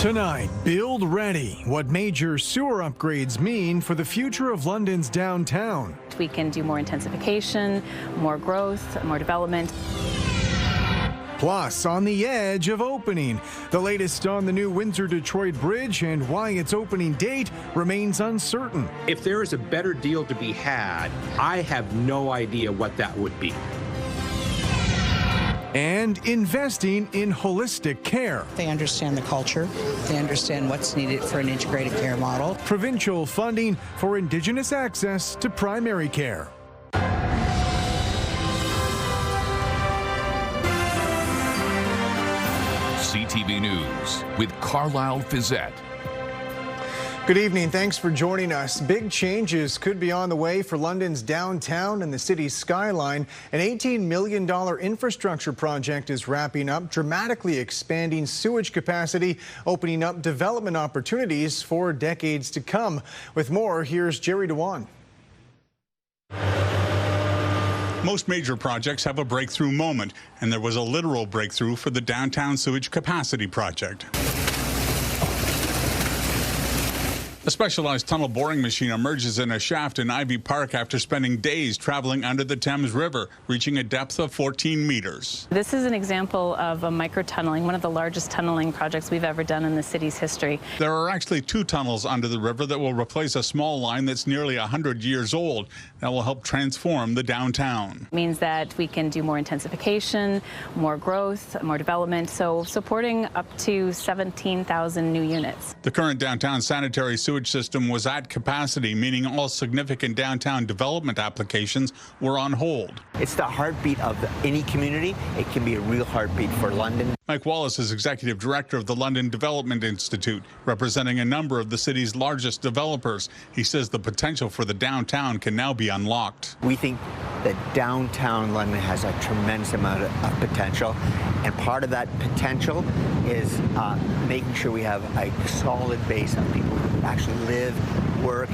Tonight, Build Ready, what major sewer upgrades mean for the future of London's downtown. We can do more intensification, more growth, more development. Plus, on the edge of opening, the latest on the new Windsor-Detroit Bridge and why its opening date remains uncertain. If there is a better deal to be had, I have no idea what that would be. And investing in holistic care. They understand the culture. They understand what's needed for an integrated care model. Provincial funding for Indigenous access to primary care. CTV News with Carlyle Fiset. Good evening. Thanks for joining us. Big changes could be on the way for London's downtown and the city's skyline. An $18 million infrastructure project is wrapping up, dramatically expanding sewage capacity, opening up development opportunities for decades to come. With more, here's Jerry Dewan. Most major projects have a breakthrough moment, and there was a literal breakthrough for the downtown sewage capacity project. A specialized tunnel boring machine emerges in a shaft in Ivy Park after spending days traveling under the Thames River, reaching a depth of 14 meters. This is an example of a micro-tunneling, one of the largest tunneling projects we've ever done in the city's history. There are actually 2 tunnels under the river that will replace a small line that's nearly 100 years old that will help transform the downtown. It means that we can do more intensification, more growth, more development, so supporting up to 17,000 new units. The current downtown sanitary sewage system was at capacity, meaning all significant downtown development applications were on hold. It's the heartbeat of any community. It can be a real heartbeat for London. Mike Wallace is executive director of the London Development Institute, representing a number of the city's largest developers. He says the potential for the downtown can now be unlocked. We think that downtown London has a tremendous amount of potential, and part of that potential is making sure we have a solid base of people who actually live, work,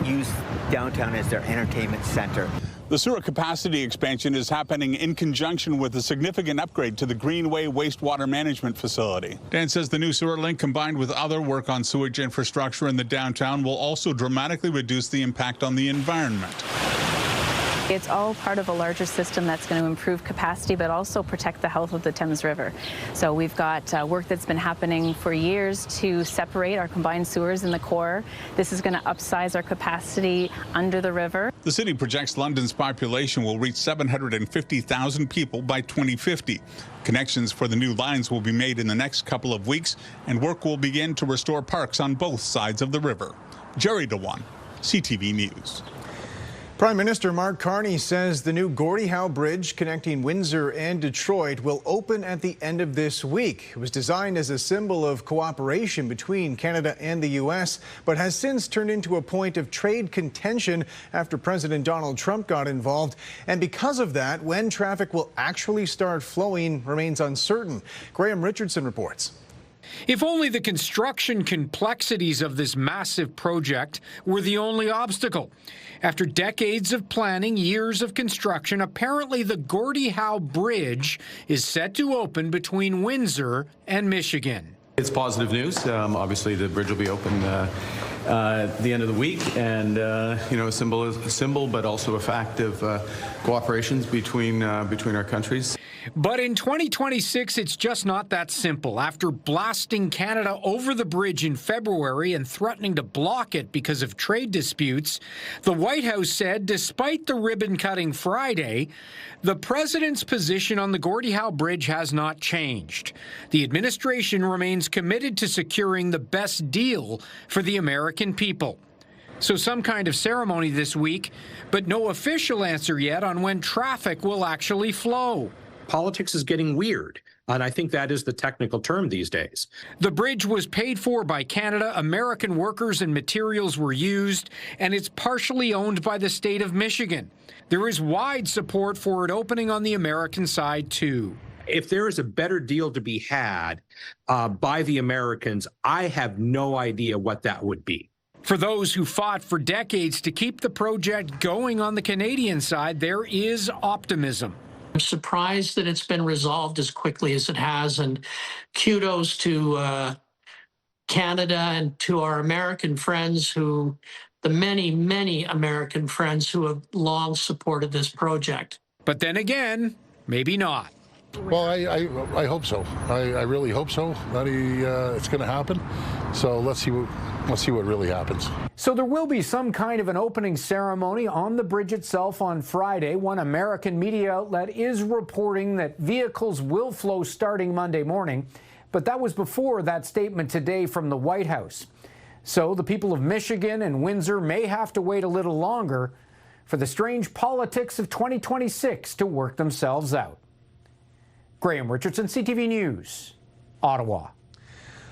use downtown as their entertainment center. The sewer capacity expansion is happening in conjunction with a significant upgrade to the Greenway wastewater management facility. Dan says the new sewer link, combined with other work on sewage infrastructure in the downtown, will also dramatically reduce the impact on the environment. It's all part of a larger system that's going to improve capacity but also protect the health of the Thames River. So we've got work that's been happening for years to separate our combined sewers in the core. This is going to upsize our capacity under the river. The city projects London's population will reach 750,000 people by 2050. Connections for the new lines will be made in the next couple of weeks, and work will begin to restore parks on both sides of the river. Jerry Dewan, CTV News. Prime Minister Mark Carney says the new Gordie Howe Bridge connecting Windsor and Detroit will open at the end of this week. It was designed as a symbol of cooperation between Canada and the U.S., but has since turned into a point of trade contention after President Donald Trump got involved. And because of that, when traffic will actually start flowing remains uncertain. Graham Richardson reports. If only the construction complexities of this massive project were the only obstacle. After decades of planning, years of construction, apparently the Gordie Howe Bridge is set to open between Windsor and Michigan. It's positive news. Obviously, the bridge will be open at the end of the week, and a symbol, but also a fact of cooperations between our countries. But in 2026, it's just not that simple. After blasting Canada over the bridge in February and threatening to block it because of trade disputes, the White House said, despite the ribbon-cutting Friday, the president's position on the Gordie Howe Bridge has not changed. The administration remains committed to securing the best deal for the American people. So some kind of ceremony this week, but no official answer yet on when traffic will actually flow. Politics is getting weird, and I think that is the technical term these days. The bridge was paid for by Canada, American workers and materials were used, and it's partially owned by the state of Michigan. There is wide support for it opening on the American side, too. If there is a better deal to be had by the Americans, I have no idea what that would be. For those who fought for decades to keep the project going on the Canadian side, there is optimism. I'm surprised that it's been resolved as quickly as it has, and kudos to Canada and to our American friends the many, many American friends who have long supported this project. But then again, maybe not. Well, I hope so. I really hope so that it's going to happen. So let's see what really happens. So there will be some kind of an opening ceremony on the bridge itself on Friday. One American media outlet is reporting that vehicles will flow starting Monday morning. But that was before that statement today from the White House. So the people of Michigan and Windsor may have to wait a little longer for the strange politics of 2026 to work themselves out. Graham Richardson, CTV News, Ottawa.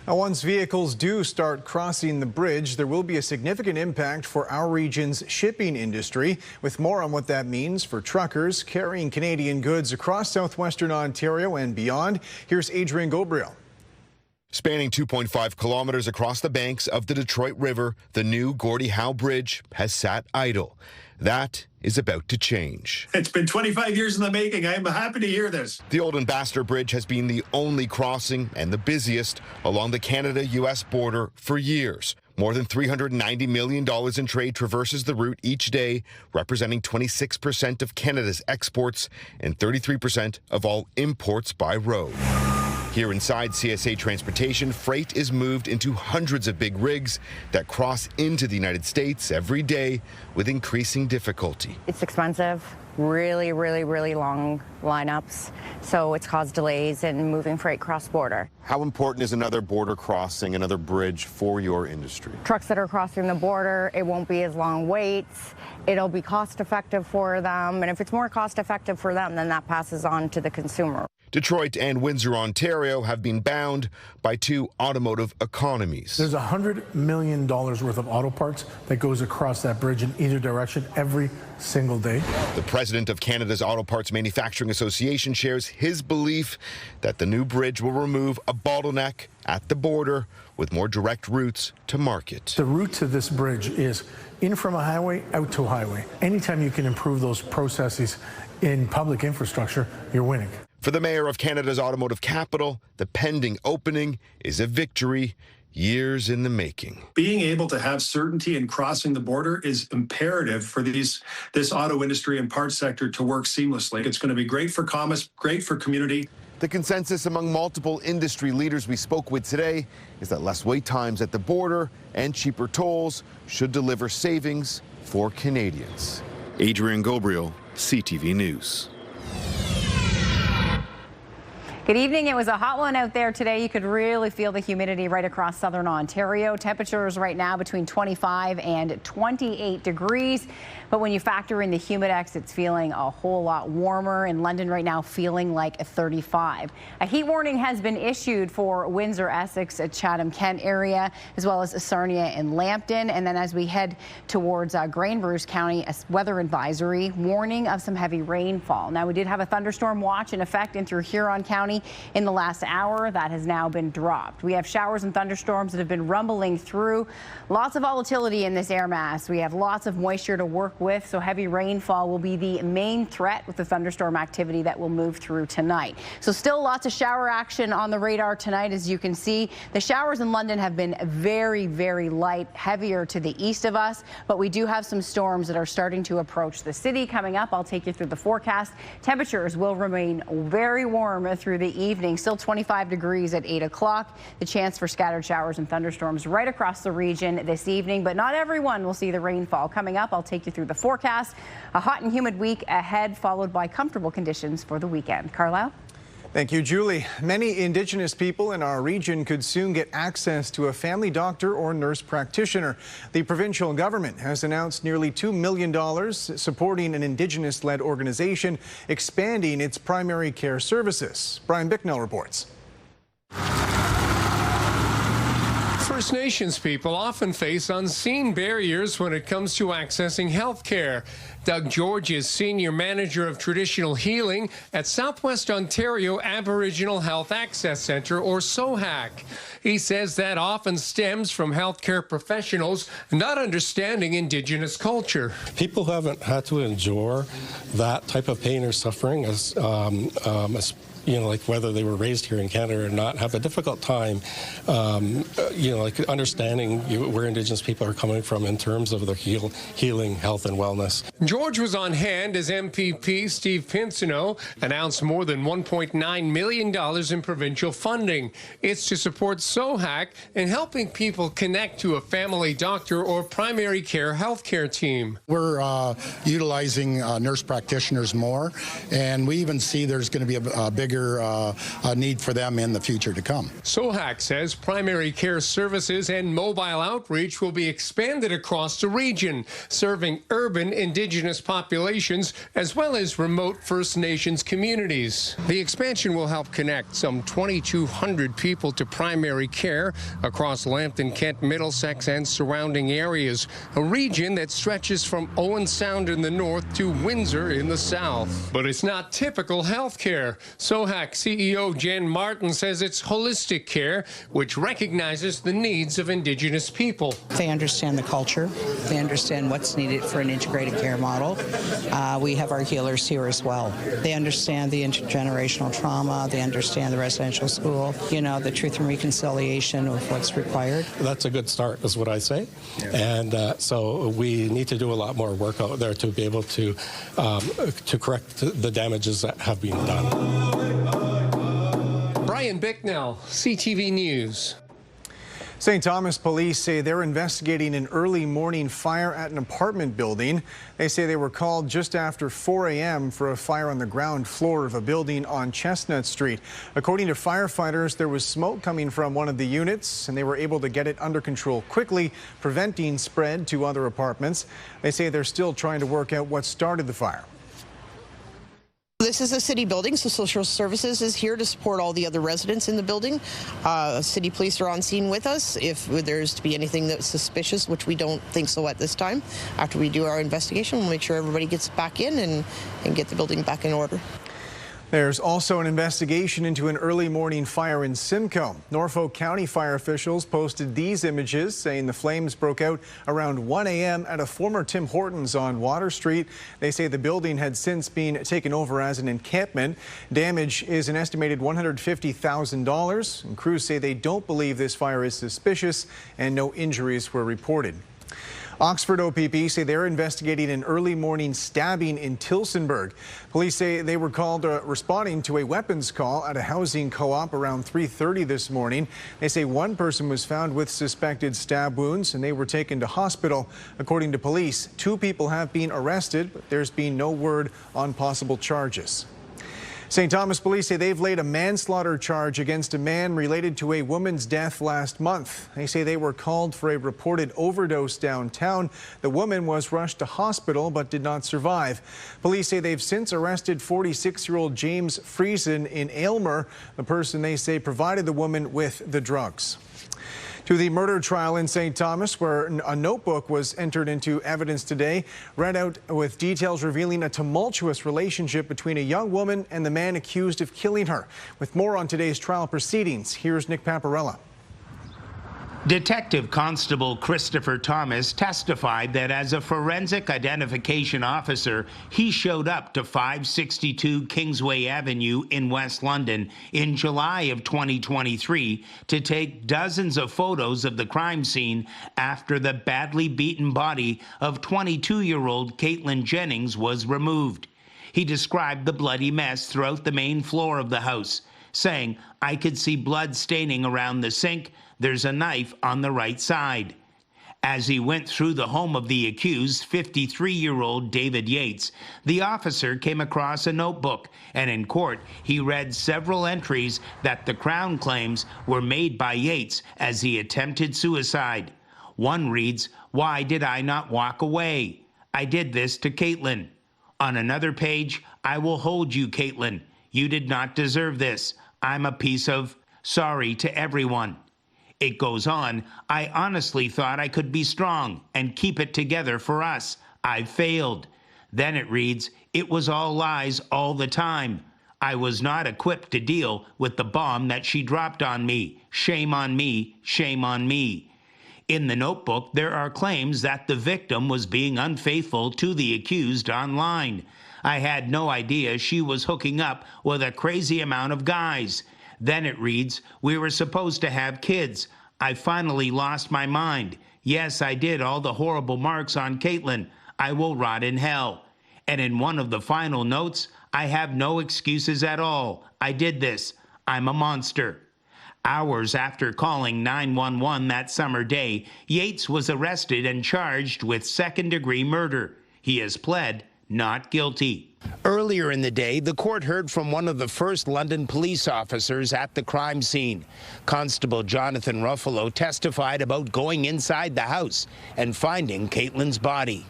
Now, once vehicles do start crossing the bridge, there will be a significant impact for our region's shipping industry. With more on what that means for truckers carrying Canadian goods across southwestern Ontario and beyond, here's Adrian Gabriel. Spanning 2.5 kilometers across the banks of the Detroit River, the new Gordie Howe Bridge has sat idle. That is about to change. It's been 25 years in the making. I'm happy to hear this. The old Ambassador Bridge has been the only crossing and the busiest along the Canada-U.S. border for years. More than $390 million in trade traverses the route each day, representing 26% of Canada's exports and 33% of all imports by road. Here inside CSA Transportation, freight is moved into hundreds of big rigs that cross into the United States every day with increasing difficulty. It's expensive, really, really, really long lineups, so it's caused delays in moving freight cross-border. How important is another border crossing, another bridge for your industry? Trucks that are crossing the border, it won't be as long waits. It'll be cost-effective for them, and if it's more cost-effective for them, then that passes on to the consumer. Detroit and Windsor, Ontario have been bound by two automotive economies. There's $100 million worth of auto parts that goes across that bridge in either direction every single day. The president of Canada's Auto Parts Manufacturing Association shares his belief that the new bridge will remove a bottleneck at the border with more direct routes to market. The route to this bridge is in from a highway, out to a highway. Anytime you can improve those processes in public infrastructure, you're winning. For the mayor of Canada's automotive capital, the pending opening is a victory years in the making. Being able to have certainty in crossing the border is imperative for this auto industry and parts sector to work seamlessly. It's going to be great for commerce, great for community. The consensus among multiple industry leaders we spoke with today is that less wait times at the border and cheaper tolls should deliver savings for Canadians. Adrian Gabriel, CTV News. Good evening. It was a hot one out there today. You could really feel the humidity right across southern Ontario. Temperatures right now between 25 and 28 degrees. But when you factor in the humidex, it's feeling a whole lot warmer. In London right now, feeling like 35. A heat warning has been issued for Windsor, Essex, Chatham-Kent area, as well as Sarnia and Lambton. And then as we head towards Granbruce County, a weather advisory warning of some heavy rainfall. Now, we did have a thunderstorm watch in effect in through Huron County in the last hour. That has now been dropped. We have showers and thunderstorms that have been rumbling through. Lots of volatility in this air mass. We have lots of moisture to work with, so heavy rainfall will be the main threat with the thunderstorm activity that will move through tonight. So still lots of shower action on the radar tonight. As you can see, the showers in London have been very, very light, heavier to the east of us, but we do have some storms that are starting to approach the city. Coming up, I'll take you through the forecast. Temperatures will remain very warm through the evening, still 25 degrees at 8 o'clock. The chance for scattered showers and thunderstorms right across the region this evening, but not everyone will see the rainfall. Coming up, I'll take you through the forecast. A hot and humid week ahead, followed by comfortable conditions for the weekend. Carlyle? Thank you, Julie. Many Indigenous people in our region could soon get access to a family doctor or nurse practitioner. The provincial government has announced nearly $2 million supporting an Indigenous-led organization expanding its primary care services. Brian Bicknell reports. First Nations people often face unseen barriers when it comes to accessing health care. Doug George is Senior Manager of Traditional Healing at Southwest Ontario Aboriginal Health Access Centre, or SOHAC. He says that often stems from healthcare professionals not understanding Indigenous culture. People who haven't had to endure that type of pain or suffering as like whether they were raised here in Canada or not, have a difficult time, like understanding where Indigenous people are coming from in terms of their healing, health, and wellness. George was on hand as MPP Steve Pinsino announced more than $1.9 million in provincial funding. It's to support SOHAC in helping people connect to a family doctor or primary care healthcare team. We're utilizing nurse practitioners more, and we even see there's going to be a bigger need for them in the future to come. SOHAC says primary care services and mobile outreach will be expanded across the region, serving urban Indigenous populations as well as remote First Nations communities. The expansion will help connect some 2,200 people to primary care across Lambton, Kent, Middlesex, and surrounding areas, a region that stretches from Owen Sound in the north to Windsor in the south. But it's not typical health care. SOHAC CEO Jen Martin says it's holistic care, which recognizes the needs of Indigenous people. They understand the culture. They understand what's needed for an integrated care model. We have our healers here as well. They understand the intergenerational trauma. They understand the residential school, the truth and reconciliation of what's required. That's a good start, is what I say. Yeah. And so we need to do a lot more work out there to be able to correct the damages that have been done. Brian Bicknell, CTV News. St. Thomas police say they're investigating an early morning fire at an apartment building. They say they were called just after 4 a.m. for a fire on the ground floor of a building on Chestnut Street. According to firefighters, there was smoke coming from one of the units, and they were able to get it under control quickly, preventing spread to other apartments. They say they're still trying to work out what started the fire. This is a city building, so social services is here to support all the other residents in the building. City police are on scene with us if there's to be anything that's suspicious, which we don't think so at this time. After we do our investigation, we'll make sure everybody gets back in and get the building back in order. There's also an investigation into an early morning fire in Simcoe. Norfolk County fire officials posted these images saying the flames broke out around 1 a.m. at a former Tim Hortons on Water Street. They say the building had since been taken over as an encampment. Damage is an estimated $150,000, and crews say they don't believe this fire is suspicious and no injuries were reported. Oxford OPP say they're investigating an early morning stabbing in Tillsonburg. Police say they were called responding to a weapons call at a housing co-op around 3:30 this morning. They say one person was found with suspected stab wounds and they were taken to hospital. According to police, 2 people have been arrested, but there's been no word on possible charges. St. Thomas police say they've laid a manslaughter charge against a man related to a woman's death last month. They say they were called for a reported overdose downtown. The woman was rushed to hospital but did not survive. Police say they've since arrested 46-year-old James Friesen in Aylmer, the person they say provided the woman with the drugs. To the murder trial in St. Thomas, where a notebook was entered into evidence today, read out with details revealing a tumultuous relationship between a young woman and the man accused of killing her. With more on today's trial proceedings, here's Nick Paparella. Detective Constable Christopher Thomas testified that as a forensic identification officer, he showed up to 562 Kingsway Avenue in West London in July of 2023 to take dozens of photos of the crime scene after the badly beaten body of 22-year-old Caitlin Jennings was removed. He described the bloody mess throughout the main floor of the house, saying, "I could see blood staining around the sink. There's a knife on the right side." As he went through the home of the accused, 53-year-old David Yates, the officer came across a notebook, and in court, he read several entries that the Crown claims were made by Yates as he attempted suicide. One reads, "Why did I not walk away? I did this to Caitlin." On another page, "I will hold you, Caitlin. You did not deserve this. I'm a piece of sorry to everyone." It goes on, "I honestly thought I could be strong and keep it together for us. I failed." Then it reads, "It was all lies all the time. I was not equipped to deal with the bomb that she dropped on me. Shame on me, shame on me." In the notebook, there are claims that the victim was being unfaithful to the accused online. I had no idea she was hooking up with a crazy amount of guys. Then it reads, we were supposed to have kids. I finally lost my mind. Yes, I did all the horrible marks on Caitlin. I will rot in hell. And in one of the final notes, I have no excuses at all. I did this. I'm a monster. Hours after calling 911 that summer day, Yates was arrested and charged with second-degree murder. He has pled not guilty. Earlier in the day, the court heard from one of the first London police officers at the crime scene. Constable Jonathan Ruffalo testified about going inside the house and finding Caitlin's body.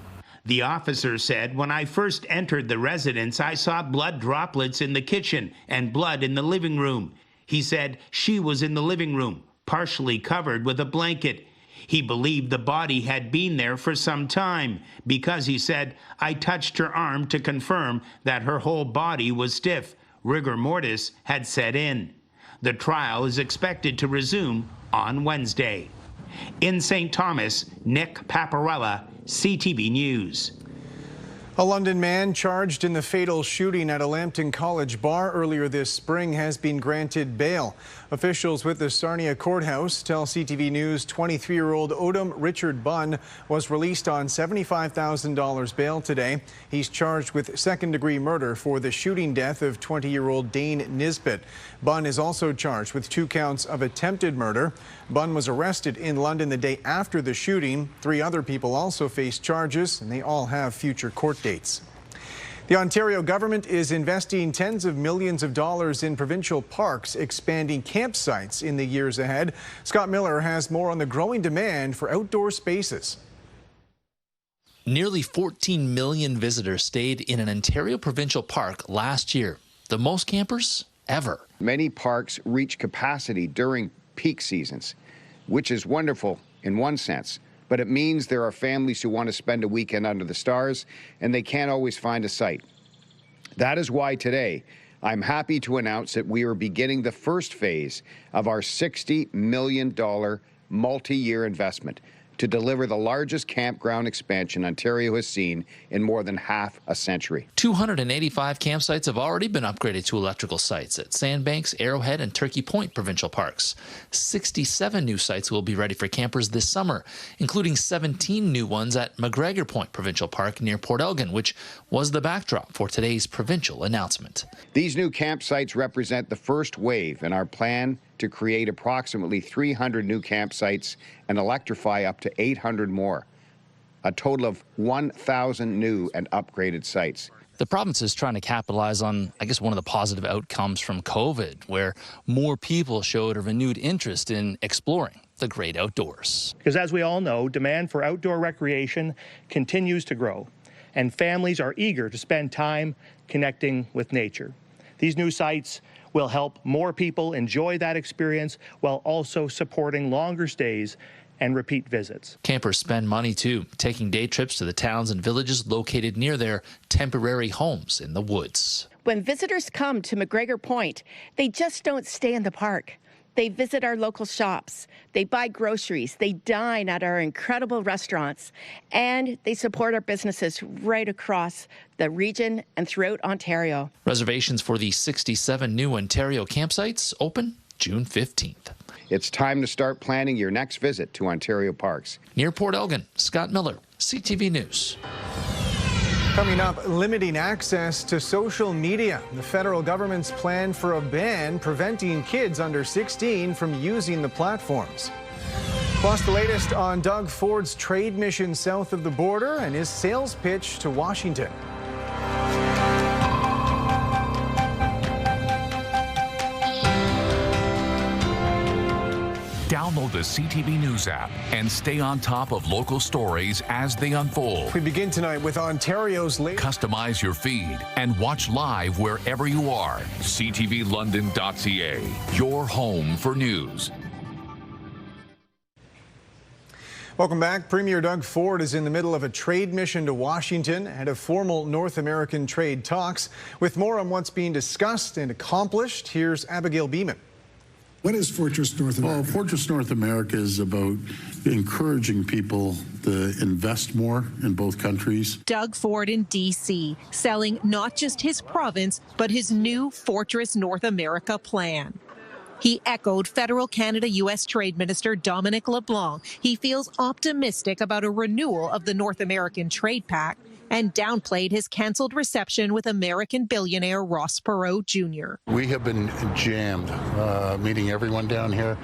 The officer said, when I first entered the residence, I saw blood droplets in the kitchen and blood in the living room. He said she was in the living room, partially covered with a blanket. He believed the body had been there for some time because, he said, I touched her arm to confirm that her whole body was stiff. Rigor mortis had set in. The trial is expected to resume on Wednesday. In St. Thomas, Nick Paparella, CTV News. A London man charged in the fatal shooting at a Lambton College bar earlier this spring has been granted bail. Officials with the Sarnia Courthouse tell CTV News 23-year-old Odom Richard Bunn was released on $75,000 bail today. He's charged with second-degree murder for the shooting death of 20-year-old Dane Nisbet. Bunn is also charged with 2 counts of attempted murder. Bunn was arrested in London the day after the shooting. 3 other people also face charges, and they all have future court dates. The Ontario government is investing tens of millions of dollars in provincial parks, expanding campsites in the years ahead. Scott Miller has more on the growing demand for outdoor spaces. Nearly 14 million visitors stayed in an Ontario provincial park last year, the most campers ever. Many parks reach capacity during peak seasons, which is wonderful in one sense. But it means there are families who want to spend a weekend under the stars, and they can't always find a site. That is why today I'm happy to announce that we are beginning the first phase of our $60 million multi-year investment to deliver the largest campground expansion Ontario has seen in more than half a century. 285 campsites have already been upgraded to electrical sites at Sandbanks, Arrowhead, and Turkey Point provincial parks. 67 new sites will be ready for campers this summer, including 17 new ones at McGregor Point Provincial Park near Port Elgin, which was the backdrop for today's provincial announcement. These new campsites represent the first wave in our plan to create approximately 300 new campsites and electrify up to 800 more, a total of 1,000 new and upgraded sites. The province is trying to capitalize on, I guess, one of the positive outcomes from COVID, where more people showed a renewed interest in exploring the great outdoors. Because as we all know, demand for outdoor recreation continues to grow, and families are eager to spend time connecting with nature. These new sites will help more people enjoy that experience while also supporting longer stays and repeat visits. Campers spend money too, taking day trips to the towns and villages located near their temporary homes in the woods. When visitors come to McGregor Point, they just don't stay in the park. They visit our local shops, they buy groceries, they dine at our incredible restaurants, and they support our businesses right across the region and throughout Ontario. Reservations for the 67 new Ontario campsites open June 15th. It's time to start planning your next visit to Ontario parks. Near Port Elgin, Scott Miller, CTV News. Coming up, limiting access to social media. The federal government's plan for a ban preventing kids under 16 from using the platforms. Plus, the latest on Doug Ford's trade mission south of the border and his sales pitch to Washington. Download the CTV News app and stay on top of local stories as they unfold. We begin tonight with Ontario's latest. Customize your feed and watch live wherever you are. CTVLondon.ca, your home for news. Welcome back. Premier Doug Ford is in the middle of a trade mission to Washington ahead of formal North American trade talks. With more on what's being discussed and accomplished, here's Abigail Beeman. What is Fortress North America? Well, Fortress North America is about encouraging people to invest more in both countries. Doug Ford in D.C., selling not just his province, but his new Fortress North America plan. He echoed federal Canada-U.S. Trade Minister Dominic LeBlanc. He feels optimistic about a renewal of the North American Trade Pact and downplayed his canceled reception with American billionaire Ross Perot Jr. We have been jammed, meeting everyone down here.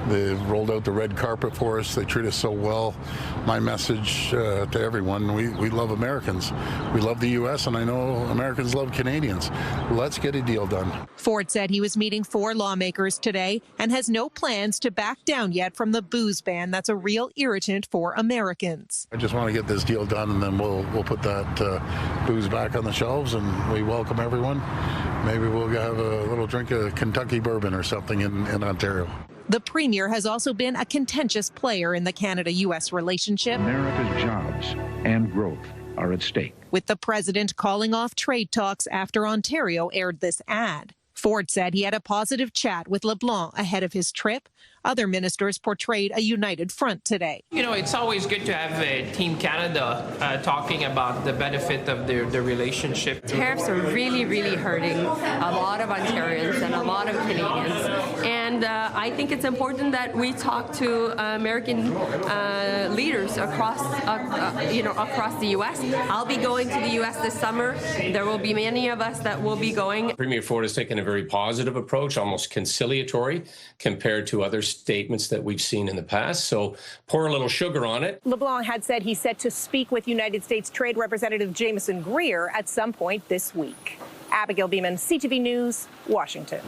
They've rolled out the red carpet for us. They treat us so well. My message to everyone, we love Americans. We love the U.S., and I know Americans love Canadians. Let's get a deal done. Ford said he was meeting 4 lawmakers today and has no plans to back down yet from the booze ban that's a real irritant for Americans. I just want to get this deal done, and then we'll put that booze back on the shelves, and we welcome everyone. Maybe we'll have a little drink of Kentucky bourbon or something in Ontario. The Premier has also been a contentious player in the Canada-U.S. relationship. America's jobs and growth are at stake. With the President calling off trade talks after Ontario aired this ad. Ford said he had a positive chat with LeBlanc ahead of his trip. Other ministers portrayed a united front today. You know, it's always good to have Team Canada talking about the benefit of their relationship. Tariffs are really, really hurting a lot of Ontarians and a lot of Canadians. And I think it's important that we talk to American leaders across the U.S. I'll be going to the U.S. this summer. There will be many of us that will be going. Premier Ford has taken a very positive approach, almost conciliatory, compared to other statements that we've seen in the past. So pour a little sugar on it. LeBlanc had said he's set to speak with United States Trade Representative Jameson Greer at some point this week. Abigail Beeman, CTV News, Washington.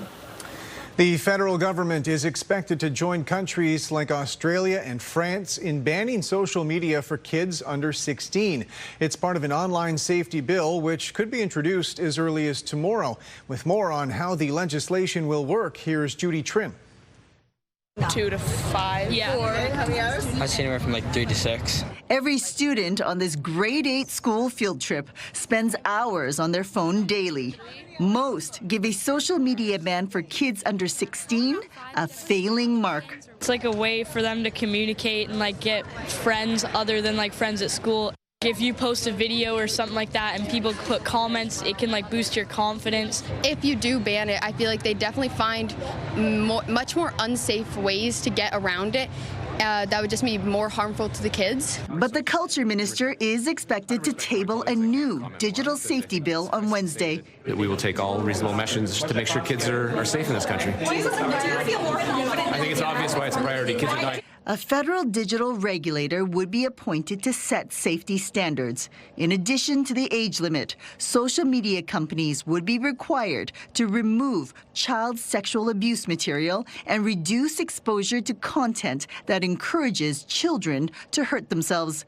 The federal government is expected to join countries like Australia and France in banning social media for kids under 16. It's part of an online safety bill which could be introduced as early as tomorrow. With more on how the legislation will work, here's Judy Trin. 2 to 5. Yeah. 4. How many hours? I've seen anywhere from like 3 to 6. Every student on this grade 8 school field trip spends hours on their phone daily. Most give a social media ban for kids under 16 a failing mark. It's like a way for them to communicate and like get friends other than like friends at school. If you post a video or something like that and people put comments, it can like boost your confidence. If you do ban it, I feel like they definitely find much more unsafe ways to get around it. That would just be more harmful to the kids. But the culture minister is expected to table a new digital safety bill on Wednesday. We will take all reasonable measures to make sure kids are safe in this country. I think it's obvious why it's a priority. Kids are dying. A federal digital regulator would be appointed to set safety standards. In addition to the age limit, social media companies would be required to remove child sexual abuse material and reduce exposure to content that encourages children to hurt themselves.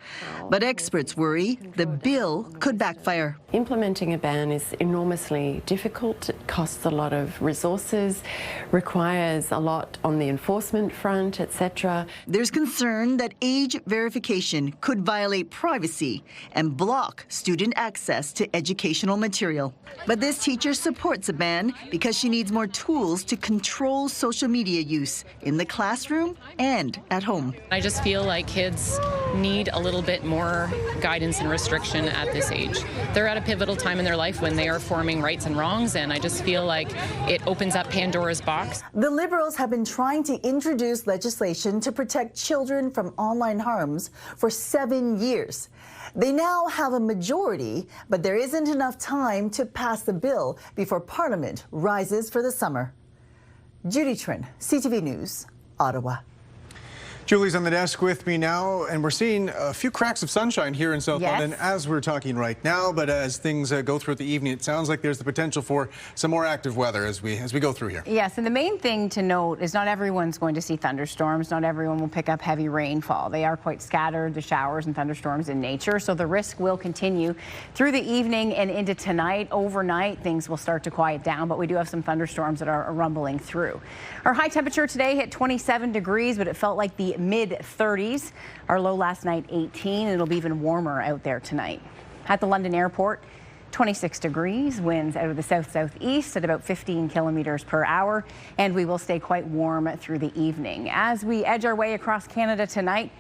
But experts worry the bill could backfire. Implementing a ban is enormously difficult. It costs a lot of resources, requires a lot on the enforcement front, etc. There's concern that age verification could violate privacy and block student access to educational material. But this teacher supports a ban because she needs more tools to control social media use in the classroom and at home. I just feel like kids need a little bit more guidance and restriction at this age. They're at a pivotal time in their life when they are forming rights and wrongs, and I just feel like it opens up Pandora's box. The Liberals have been trying to introduce legislation to protect children from online harms for 7 years. They now have a majority, but there isn't enough time to pass the bill before Parliament rises for the summer. Judy Trin, CTV News, Ottawa. Julie's on the desk with me now, and we're seeing a few cracks of sunshine here in South London as we're talking right now. But as things go through the evening, it sounds like there's the potential for some more active weather as we go through here. Yes, and the main thing to note is not everyone's going to see thunderstorms. Not everyone will pick up heavy rainfall. They are quite scattered, the showers and thunderstorms in nature. So the risk will continue through the evening and into tonight. Overnight, things will start to quiet down, but we do have some thunderstorms that are rumbling through. Our high temperature today hit 27 degrees, but it felt like the mid-30s. Our low last night 18, and it'll be even warmer out there tonight. At the London airport, 26 degrees, winds out of the south-southeast at about 15 kilometers per hour, and we will stay quite warm through the evening. As we edge our way across Canada tonight,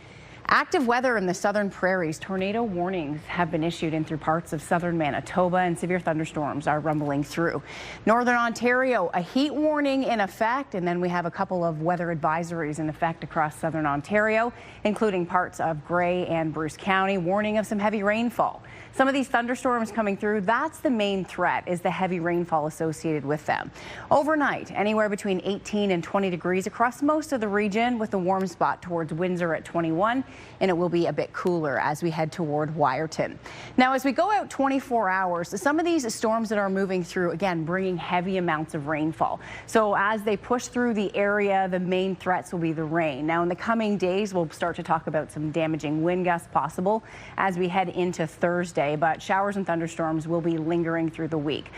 active weather in the southern prairies. Tornado warnings have been issued in through parts of southern Manitoba, and severe thunderstorms are rumbling through. Northern Ontario, a heat warning in effect, and then we have a couple of weather advisories in effect across southern Ontario, including parts of Grey and Bruce County, warning of some heavy rainfall. Some of these thunderstorms coming through, that's the main threat, is the heavy rainfall associated with them. Overnight, anywhere between 18 and 20 degrees across most of the region, with the warm spot towards Windsor at 21, and it will be a bit cooler as we head toward Wyerton. Now, as we go out 24 hours, some of these storms that are moving through, again, bringing heavy amounts of rainfall. So as they push through the area, the main threats will be the rain. Now, in the coming days, we'll start to talk about some damaging wind gusts possible as we head into Thursday, but showers and thunderstorms will be lingering through the week.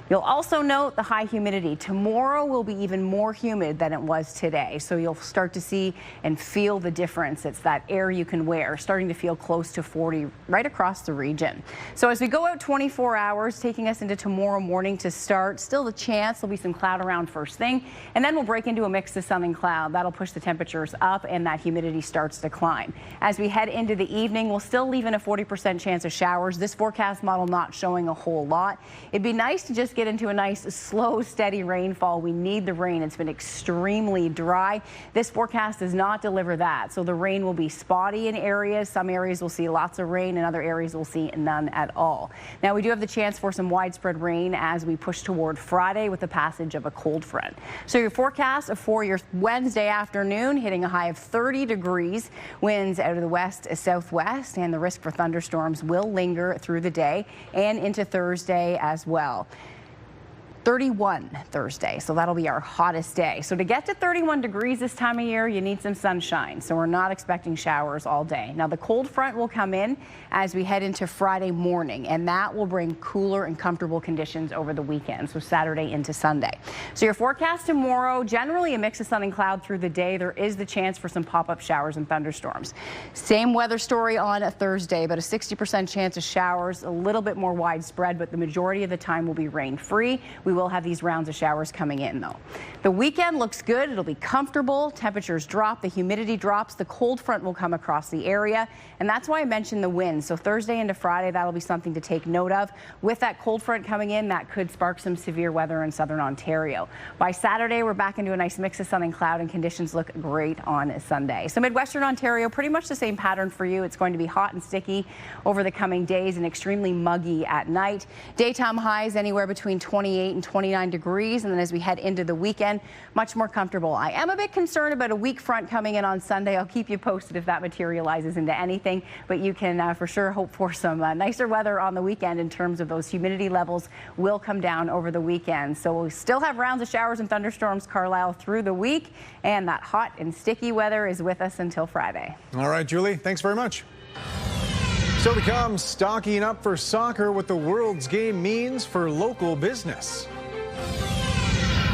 You'll also note the high humidity. Tomorrow will be even more humid than it was today, so you'll start to see and feel the difference. It's that air you can wear, starting to feel close to 40 right across the region. So as we go out 24 hours, taking us into tomorrow morning to start, still the chance there'll be some cloud around first thing, and then we'll break into a mix of sun and cloud. That'll push the temperatures up, and that humidity starts to climb. As we head into the evening, we'll still leave in a 40% chance of showers. This forecast model not showing a whole lot. It'd be nice to just get into a nice, slow, steady rainfall. We need the rain. It's been extremely dry. This forecast does not deliver that. So the rain will be spotty in areas. Some areas will see lots of rain, and other areas will see none at all. Now, we do have the chance for some widespread rain as we push toward Friday with the passage of a cold front. So your forecast for your Wednesday afternoon, hitting a high of 30 degrees, winds out of the west-southwest, and the risk for thunderstorms will linger through the day and into Thursday as well. 31 Thursday, so that'll be our hottest day. So to get to 31 degrees this time of year, you need some sunshine. So we're not expecting showers all day. Now the cold front will come in as we head into Friday morning, and that will bring cooler and comfortable conditions over the weekend, so Saturday into Sunday. So your forecast tomorrow, generally a mix of sun and cloud through the day. There is the chance for some pop-up showers and thunderstorms. Same weather story on a Thursday, but a 60% chance of showers, a little bit more widespread, but the majority of the time will be rain-free. We will have these rounds of showers coming in, though. The weekend looks good. It'll be comfortable. Temperatures drop. The humidity drops. The cold front will come across the area, and that's why I mentioned the wind. So Thursday into Friday, that'll be something to take note of. With that cold front coming in, that could spark some severe weather in southern Ontario. By Saturday, we're back into a nice mix of sun and cloud, and conditions look great on Sunday. So Midwestern Ontario, pretty much the same pattern for you. It's going to be hot and sticky over the coming days and extremely muggy at night. Daytime highs anywhere between 28 and 29 degrees, and then as we head into the weekend, much more comfortable. I am a bit concerned about a weak front coming in on Sunday. I'll keep you posted if that materializes into anything, but you can for sure hope for some nicer weather on the weekend in terms of those humidity levels will come down over the weekend. So we'll still have rounds of showers and thunderstorms, Carlyle, through the week, and that hot and sticky weather is with us until Friday. All right, Julie, thanks very much. Still to come, stocking up for soccer, what the World's Game means for local business.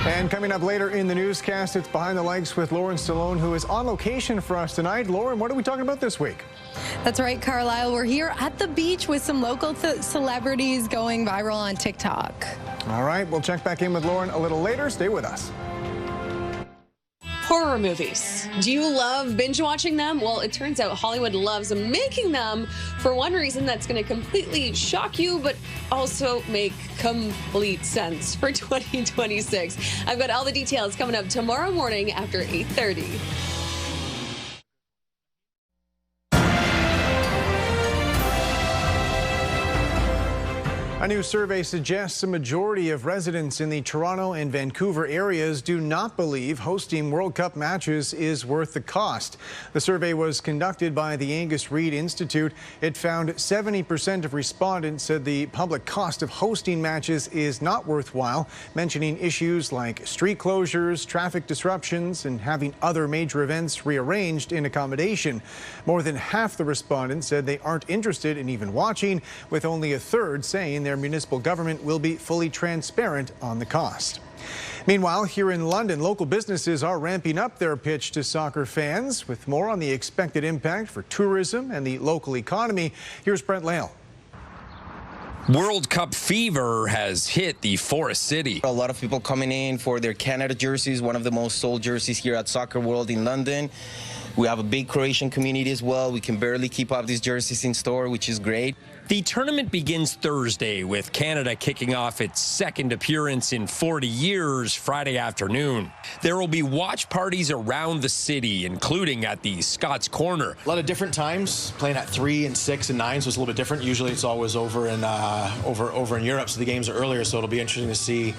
And coming up later in the newscast, it's Behind the Lights with Lauren Stallone, who is on location for us tonight. Lauren, what are we talking about this week? That's right, Carlyle. We're here at the beach with some local celebrities going viral on TikTok. All right, we'll check back in with Lauren a little later. Stay with us. Horror movies. Do you love binge watching them? Well, it turns out Hollywood loves making them for one reason that's going to completely shock you, but also make complete sense for 2026. I've got all the details coming up tomorrow morning after 8:30. A new survey suggests a majority of residents in the Toronto and Vancouver areas do not believe hosting World Cup matches is worth the cost. The survey was conducted by the Angus Reid Institute. It found 70% of respondents said the public cost of hosting matches is not worthwhile, mentioning issues like street closures, traffic disruptions, and having other major events rearranged in accommodation. More than half the respondents said they aren't interested in even watching, with only a third saying their municipal government will be fully transparent on the cost. Meanwhile, here in London, local businesses are ramping up their pitch to soccer fans. With more on the expected impact for tourism and the local economy, here's Brent Lale. World Cup fever has hit the Forest City. A lot of people coming in for their Canada jerseys, one of the most sold jerseys here at Soccer World in London. We have a big Croatian community as well. We can barely keep up these jerseys in store, which is great. The tournament begins Thursday, with Canada kicking off its second appearance in 40 years Friday afternoon. There will be watch parties around the city, including at the Scots Corner. A lot of different times, playing at 3 and 6 and 9, so it's a little bit different. Usually it's always over in Europe, so the games are earlier, so it'll be interesting to see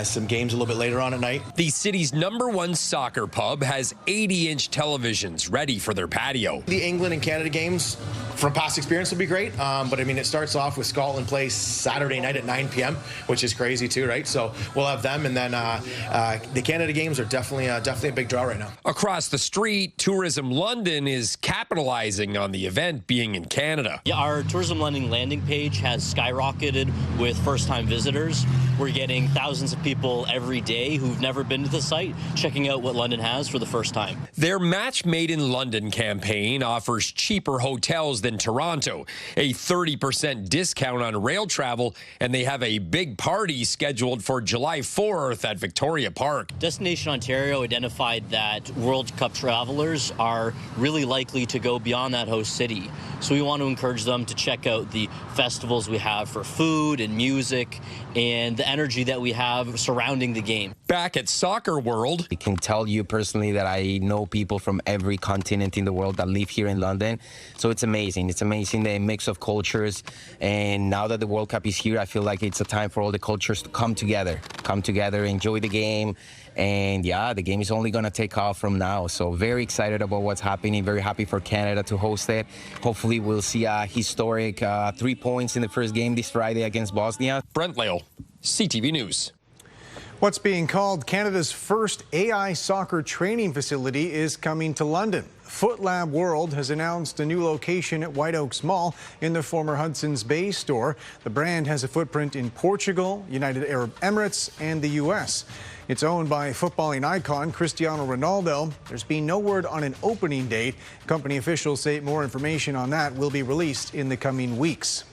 some games a little bit later on at night. The city's #1 soccer pub has 80-inch televisions ready for their patio. The England and Canada games, from past experience, will be great. But I mean, it starts off with Scotland plays Saturday night at 9 p.m., which is crazy too, right? So we'll have them, and then the Canada games are definitely a big draw right now. Across the street, Tourism London is capitalizing on the event being in Canada. Yeah, our Tourism London landing page has skyrocketed with first-time visitors. We're getting thousands of people every day who've never been to the site checking out what London has for the first time. Their Match Made in London campaign offers cheaper hotels than Toronto, a 30% discount on rail travel, and they have a big party scheduled for July 4th at Victoria Park. Destination Ontario identified that World Cup travelers are really likely to go beyond that host city. So we want to encourage them to check out the festivals we have for food and music and the energy that we have surrounding the game. Back at Soccer World, I can tell you personally that I know people from every continent in the world that live here in London. So it's amazing. It's amazing, the mix of cultures. And now that the World Cup is here, I feel like it's a time for all the cultures to come together, enjoy the game. And yeah, the game is only going to take off from now. So very excited about what's happening. Very happy for Canada to host it. Hopefully we'll see a historic 3 points in the first game this Friday against Bosnia. Brent Lale, CTV News. What's being called Canada's first AI soccer training facility is coming to London. Footlab World has announced a new location at White Oaks Mall in the former Hudson's Bay store. The brand has a footprint in Portugal, United Arab Emirates, and the U.S. It's owned by footballing icon Cristiano Ronaldo. There's been no word on an opening date. Company officials say more information on that will be released in the coming weeks.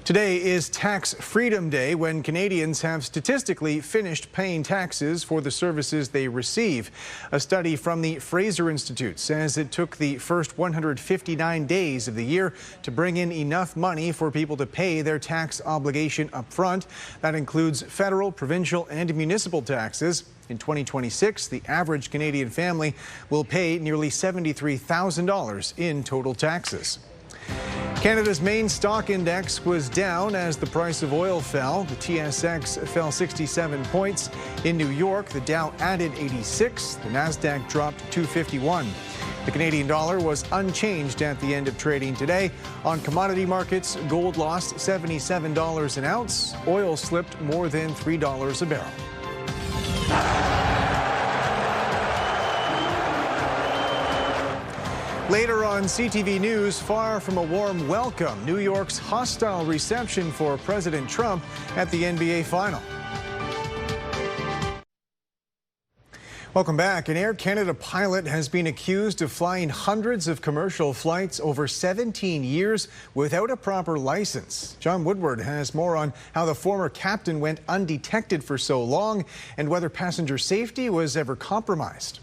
Today is Tax Freedom Day, when Canadians have statistically finished paying taxes for the services they receive. A study from the Fraser Institute says it took the first 159 days of the year to bring in enough money for people to pay their tax obligation up front. That includes federal, provincial, and municipal taxes. In 2026, the average Canadian family will pay nearly $73,000 in total taxes. Canada's main stock index was down as the price of oil fell. The TSX fell 67 points. In New York, the Dow added 86. The Nasdaq dropped 251. The Canadian dollar was unchanged at the end of trading today. On commodity markets, gold lost $77 an ounce. Oil slipped more than $3 a barrel. Later on CTV News, far from a warm welcome, New York's hostile reception for President Trump at the NBA Final. Welcome back. An Air Canada pilot has been accused of flying hundreds of commercial flights over 17 years without a proper license. John Woodward has more on how the former captain went undetected for so long and whether passenger safety was ever compromised.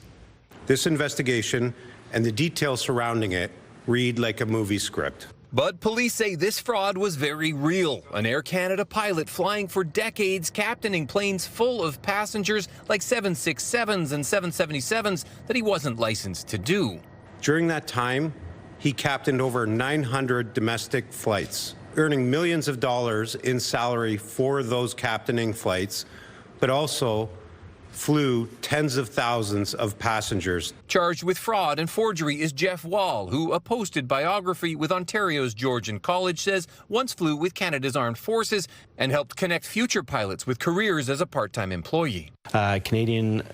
This investigation and the details surrounding it read like a movie script. But police say this fraud was very real. An Air Canada pilot flying for decades, captaining planes full of passengers like 767s and 777s that he wasn't licensed to do. During that time, he captained over 900 domestic flights, earning millions of dollars in salary for those captaining flights, but also flew tens of thousands of passengers. Charged with fraud and forgery is Jeff Wall, who a posted biography with Ontario's Georgian College says once flew with Canada's Armed Forces and helped connect future pilots with careers as a part-time employee. Canadian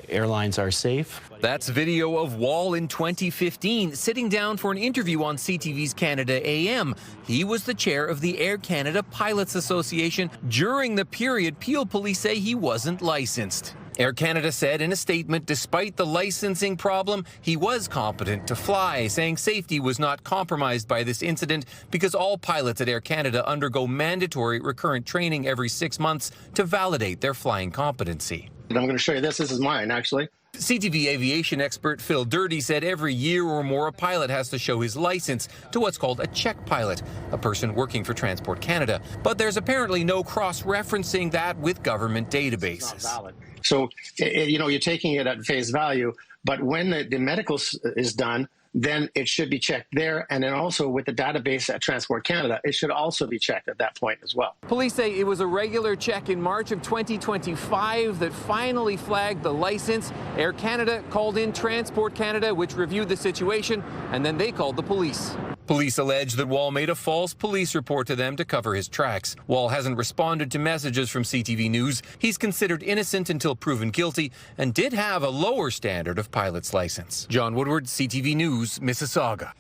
airlines are safe. That's video of Wall in 2015 sitting down for an interview on CTV's Canada AM. He was the chair of the Air Canada Pilots Association. During the period, Peel police say he wasn't licensed. Air Canada said in a statement, despite the licensing problem, he was competent to fly, saying safety was not compromised by this incident because all pilots at Air Canada undergo mandatory recurrent training every 6 months to validate their flying competency. I'm going to show you this. This is mine, actually. CTV aviation expert Phil Dirty said every year or more a pilot has to show his license to what's called a check pilot, a person working for Transport Canada. But there's apparently no cross-referencing that with government databases. So, you're taking it at face value, but when the medical is done, then it should be checked there. And then also with the database at Transport Canada, it should also be checked at that point as well. Police say it was a regular check in March of 2025 that finally flagged the license. Air Canada called in Transport Canada, which reviewed the situation, and then they called the police. Police allege that Wall made a false police report to them to cover his tracks. Wall hasn't responded to messages from CTV News. He's considered innocent until proven guilty and did have a lower standard of pilot's license. John Woodward, CTV News, Mississauga.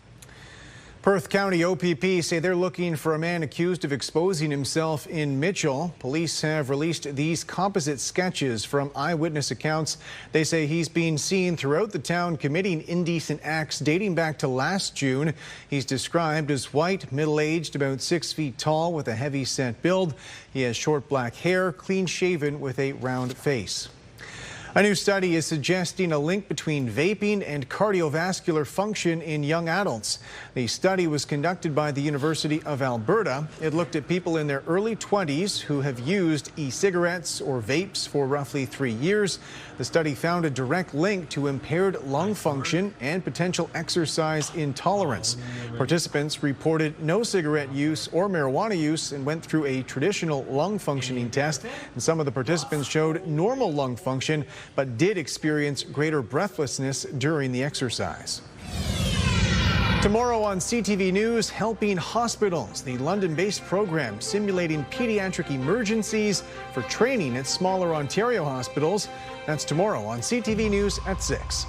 Perth County OPP say they're looking for a man accused of exposing himself in Mitchell. Police have released these composite sketches from eyewitness accounts. They say he's been seen throughout the town committing indecent acts dating back to last June. He's described as white, middle-aged, about 6 feet tall with a heavy-set build. He has short black hair, clean-shaven with a round face. A new study is suggesting a link between vaping and cardiovascular function in young adults. The study was conducted by the University of Alberta. It looked at people in their early 20s who have used e-cigarettes or vapes for roughly 3 years. The study found a direct link to impaired lung function and potential exercise intolerance. Participants reported no cigarette use or marijuana use and went through a traditional lung functioning test. And some of the participants showed normal lung function, but did experience greater breathlessness during the exercise. Tomorrow on CTV News, Helping Hospitals, the London-based program simulating pediatric emergencies for training at smaller Ontario hospitals. That's tomorrow on CTV News at 6.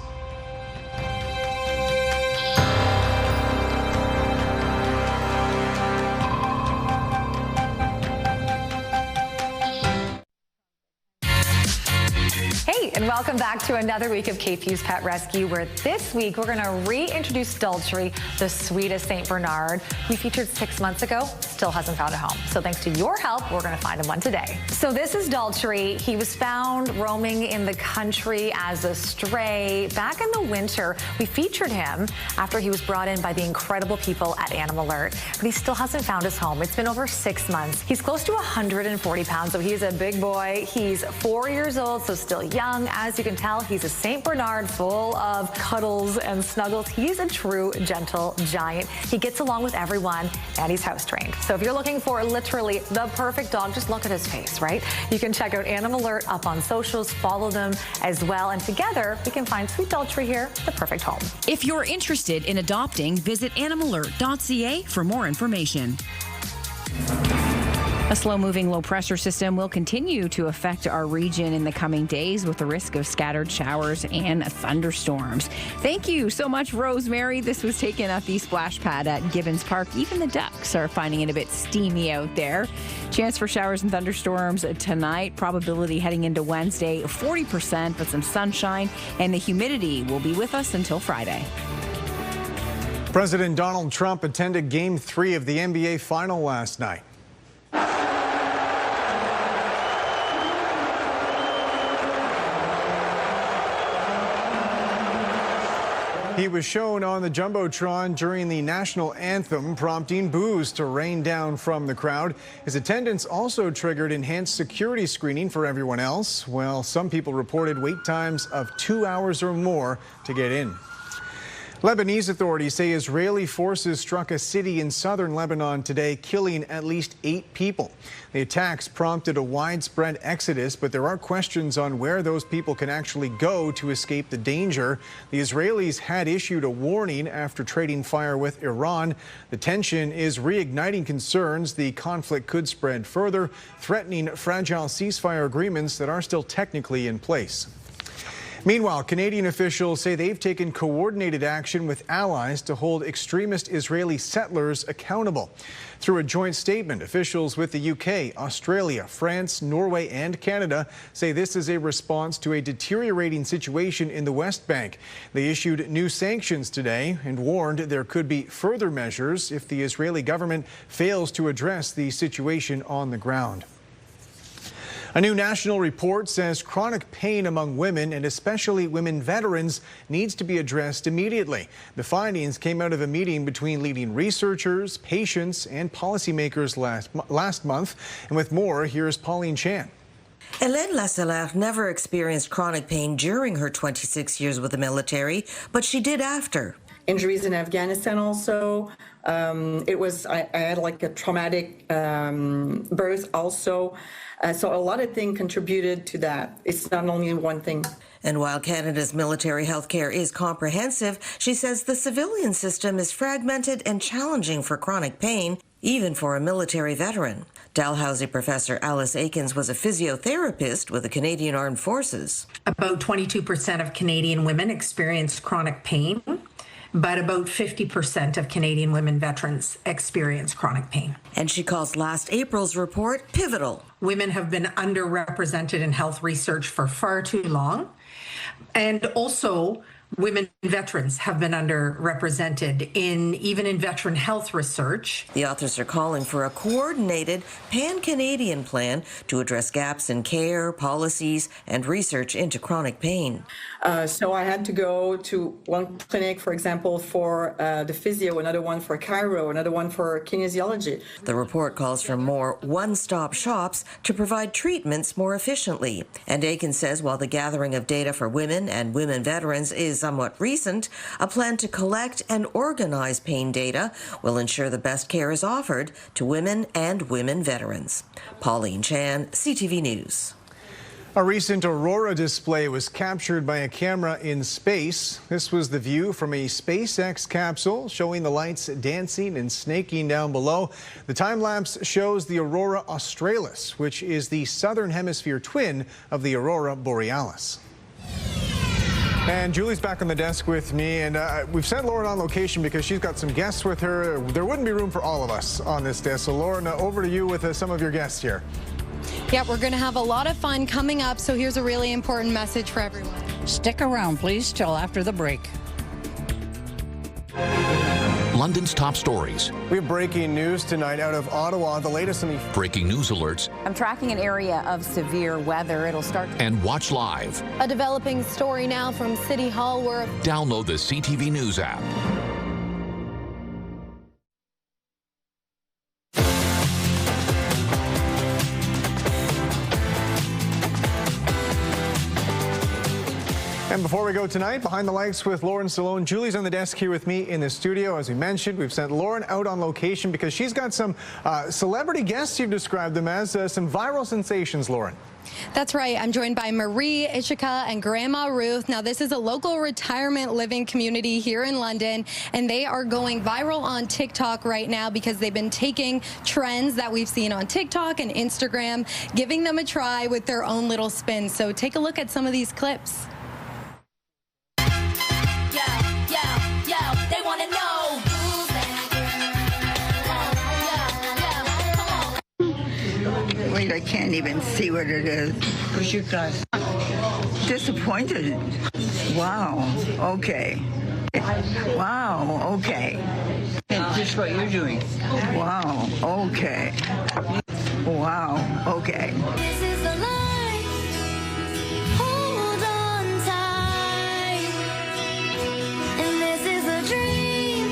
And welcome back to another week of KPU's Pet Rescue, where this week we're going to reintroduce Dulcery, the sweetest St. Bernard we featured 6 months ago, still hasn't found a home. So thanks to your help, we're going to find him one today. So this is Dulcery. He was found roaming in the country as a stray. Back in the winter, we featured him after he was brought in by the incredible people at Animal Alert, but he still hasn't found his home. It's been over 6 months. He's close to 140 pounds, so he's a big boy. He's 4 years old, so still young. As you can tell, he's a St. Bernard full of cuddles and snuggles. He's a true gentle giant. He gets along with everyone, and he's house trained. So if you're looking for literally the perfect dog, just look at his face, right? You can check out Animal Alert up on socials, follow them as well, and together we can find sweet Dulcery here, the perfect home. If you're interested in adopting, visit animalert.ca for more information. A slow-moving low-pressure system will continue to affect our region in the coming days with the risk of scattered showers and thunderstorms. Thank you so much, Rosemary. This was taken at the splash pad at Gibbons Park. Even the ducks are finding it a bit steamy out there. Chance for showers and thunderstorms tonight. Probability heading into Wednesday, 40%, but some sunshine, and the humidity will be with us until Friday. President Donald Trump attended Game 3 of the NBA Final last night. He was shown on the Jumbotron during the national anthem, prompting boos to rain down from the crowd. His attendance also triggered enhanced security screening for everyone else, while some people reported wait times of 2 hours or more to get in. Lebanese authorities say Israeli forces struck a city in southern Lebanon today, killing at least 8 people. The attacks prompted a widespread exodus, but there are questions on where those people can actually go to escape the danger. The Israelis had issued a warning after trading fire with Iran. The tension is reigniting concerns the conflict could spread further, threatening fragile ceasefire agreements that are still technically in place. Meanwhile, Canadian officials say they've taken coordinated action with allies to hold extremist Israeli settlers accountable. Through a joint statement, officials with the UK, Australia, France, Norway and Canada say this is a response to a deteriorating situation in the West Bank. They issued new sanctions today and warned there could be further measures if the Israeli government fails to address the situation on the ground. A new national report says chronic pain among women, and especially women veterans, needs to be addressed immediately. The findings came out of a meeting between leading researchers, patients, and policymakers last month. And with more, here's Pauline Chan. Hélène Lassalère never experienced chronic pain during her 26 years with the military, but she did after. Injuries in Afghanistan also. I had like a traumatic birth also. So a lot of things contributed to that. It's not only one thing. And while Canada's military health care is comprehensive, she says the civilian system is fragmented and challenging for chronic pain, even for a military veteran. Dalhousie professor Alice Aikens was a physiotherapist with the Canadian Armed Forces. About 22% of Canadian women experience chronic pain, but about 50% of Canadian women veterans experience chronic pain. And she calls last April's report pivotal. Women have been underrepresented in health research for far too long. And also, women veterans have been underrepresented even in veteran health research. The authors are calling for a coordinated pan-Canadian plan to address gaps in care, policies, and research into chronic pain. So I had to go to one clinic, for example, for the physio, another one for chiro, another one for kinesiology. The report calls for more one-stop shops to provide treatments more efficiently. And Aiken says while the gathering of data for women and women veterans is somewhat recent, a plan to collect and organize pain data will ensure the best care is offered to women and women veterans. Pauline Chan, CTV News. A recent aurora display was captured by a camera in space. This was the view from a SpaceX capsule showing the lights dancing and snaking down below. The time-lapse shows the aurora australis, which is the southern hemisphere twin of the aurora borealis. And Julie's back on the desk with me, and we've sent Lauren on location because she's got some guests with her. There wouldn't be room for all of us on this desk. So Lauren, over to you with some of your guests here. Yeah, we're going to have a lot of fun coming up, so here's a really important message for everyone. Stick around, please, till after the break. London's top stories. We have breaking news tonight out of Ottawa. The latest in the breaking news alerts. I'm tracking an area of severe weather. It'll start. And watch live. A developing story now from City Hall where. Download the CTV News app. And before we go tonight, Behind the Lights with Lauren Stallone. Julie's on the desk here with me in the studio. As we mentioned, we've sent Lauren out on location because she's got some celebrity guests, you've described them as, some viral sensations, Lauren. That's right. I'm joined by Marie, Ishika, and Grandma Ruth. Now, this is a local retirement living community here in London, and they are going viral on TikTok right now because they've been taking trends that we've seen on TikTok and Instagram, giving them a try with their own little spin. So take a look at some of these clips. They want to know. Wait, I can't even see what it is. What's your class? Disappointed. Wow. Okay. Wow. Okay. That's just what you're doing. Wow. Okay. Wow. Okay. This is the life. Hold on tight. And this is a dream.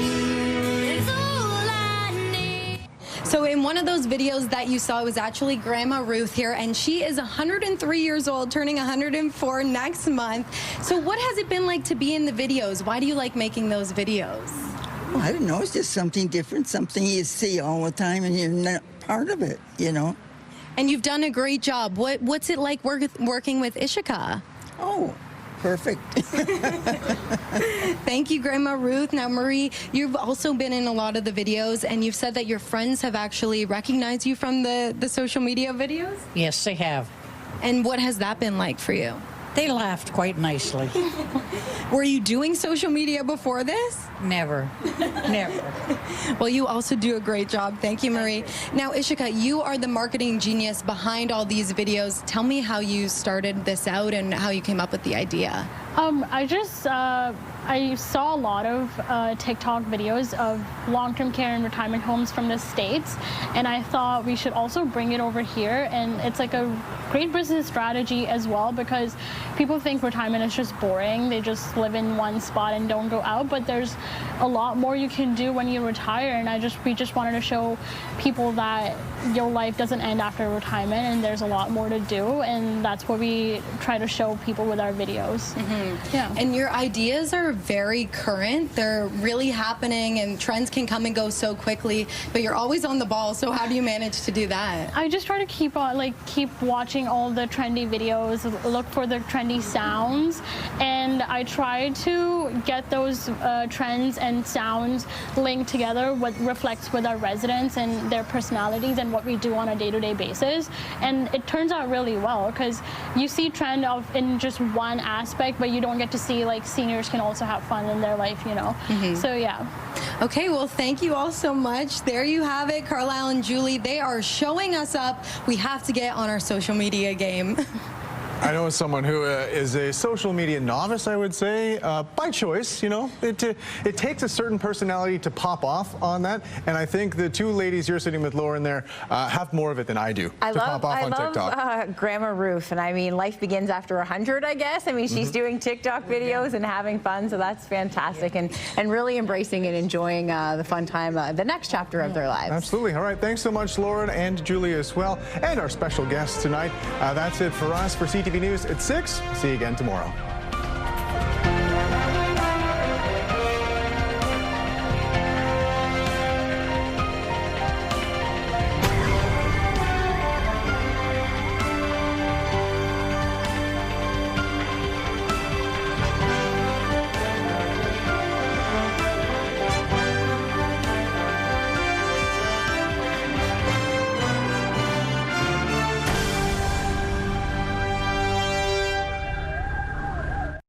It's all I need. So in one of those videos that you saw was actually Grandma Ruth here, and she is 103 years old, turning 104 next month. So what has it been like to be in the videos? Why do you like making those videos? Well, I don't know. It's just something different, something you see all the time, and you're not part of it, you know. And you've done a great job. What's it like working with Ishika? Oh, perfect. Thank you, Grandma Ruth. Now, Marie, you've also been in a lot of the videos, and you've said that your friends have actually recognized you from the social media videos? Yes, they have. And what has that been like for you? They laughed quite nicely. Were you doing social media before this? Never. Never. Well, you also do a great job. Thank you, Marie. Now, Ishika, you are the marketing genius behind all these videos. Tell me how you started this out and how you came up with the idea. I saw a lot of TikTok videos of long-term care and retirement homes from the States, and I thought we should also bring it over here. And it's like a great business strategy as well, because people think retirement is just boring. They just live in one spot and don't go out, but there's a lot more you can do when you retire. And we just wanted to show people that your life doesn't end after retirement, and there's a lot more to do, and that's what we try to show people with our videos. Yeah. And your ideas are very current. They're really happening, and trends can come and go so quickly, but you're always on the ball. So how do you manage to do that? I just try to keep watching all the trendy videos, look for the trendy sounds, and I try to get those trends and sounds linked together, what reflects with our residents and their personalities and what we do on a day-to-day basis. And it turns out really well, because you see trend in just one aspect, but you don't get to see like seniors can also have fun in their life, you know. So yeah. Okay, well, thank you all so much. There you have it, Carlyle and Julie. They are showing us up. We have to get on our social media game. I know someone who is a social media novice, I would say, by choice. You know, it takes a certain personality to pop off on that, and I think the two ladies you're sitting with, Lauren, there, have more of it than I do to pop off on TikTok. I love Grandma Ruth, and I mean, life begins after 100, I guess. I mean, she's doing TikTok videos and having fun, so that's fantastic, and really embracing and enjoying the fun time, the next chapter of their lives. Absolutely. All right, thanks so much, Lauren and Julie as well, and our special guests tonight. That's it for us for CTV News at 6. See you again tomorrow.